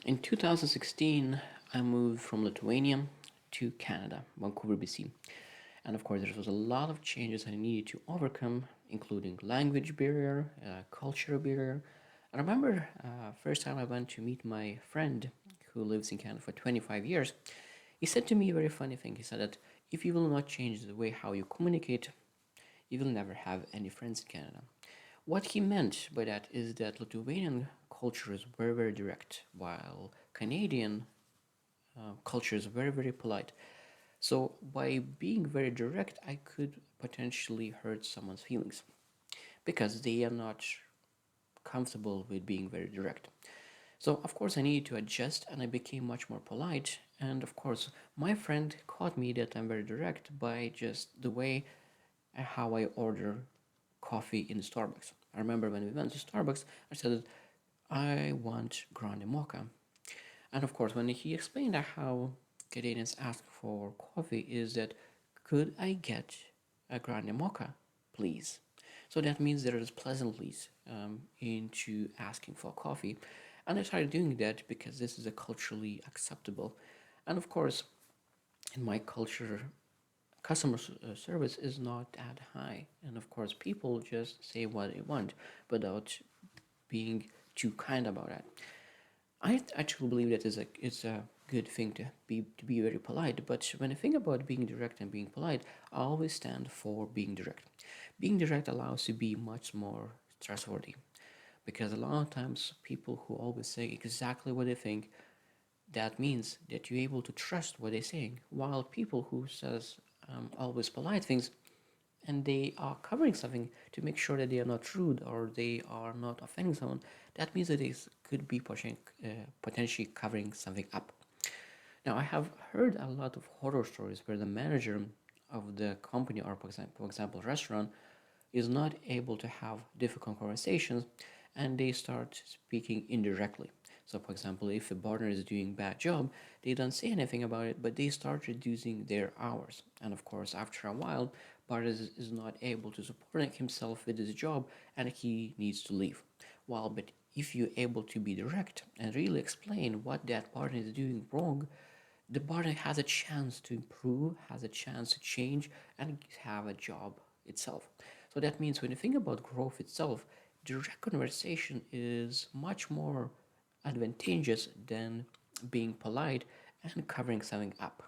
In 2016, I moved from Lithuania to Canada, Vancouver, BC. And of course, there was a lot of changes I needed to overcome, including language barrier, cultural barrier. I remember first time I went to meet my friend who lives in Canada for 25 years. He said to me a very funny thing. He said that if you will not change the way how you communicate, you will never have any friends in Canada. What he meant by that is that Lithuanian culture is very, very direct, while Canadian culture is very, very polite. So by being very direct, I could potentially hurt someone's feelings because they are not comfortable with being very direct. So of course I needed to adjust and I became much more polite. And of course my friend caught me that I'm very direct by just the way how I order coffee in Starbucks. I remember when we went to Starbucks, I said, I want grande mocha. And of course, when he explained how Canadians ask for coffee, is that could I get a grande mocha, please? So that means there is pleasantly into asking for coffee. And I started doing that because this is a culturally acceptable. And of course, in my culture, customer service is not that high. And of course, people just say what they want without being too kind about it. I actually believe that it's a good thing to be very polite. But when I think about being direct and being polite, I always stand for being direct. Being direct allows you to be much more trustworthy, because a lot of times people who always say exactly what they think, that means that you're able to trust what they're saying. While people who says always polite things, and they are covering something to make sure that they are not rude or they are not offending someone, that means that they could be potentially covering something up. Now, I have heard a lot of horror stories where the manager of the company, or for example, restaurant, is not able to have difficult conversations and they start speaking indirectly. So, for example, if a partner is doing bad job, they don't say anything about it, but they start reducing their hours. And of course, after a while, partner is not able to support himself with his job and he needs to leave. Well, but if you're able to be direct and really explain what that partner is doing wrong, the partner has a chance to improve, has a chance to change, and have a job itself. So that means when you think about growth itself, direct conversation is much more advantageous than being polite and covering something up.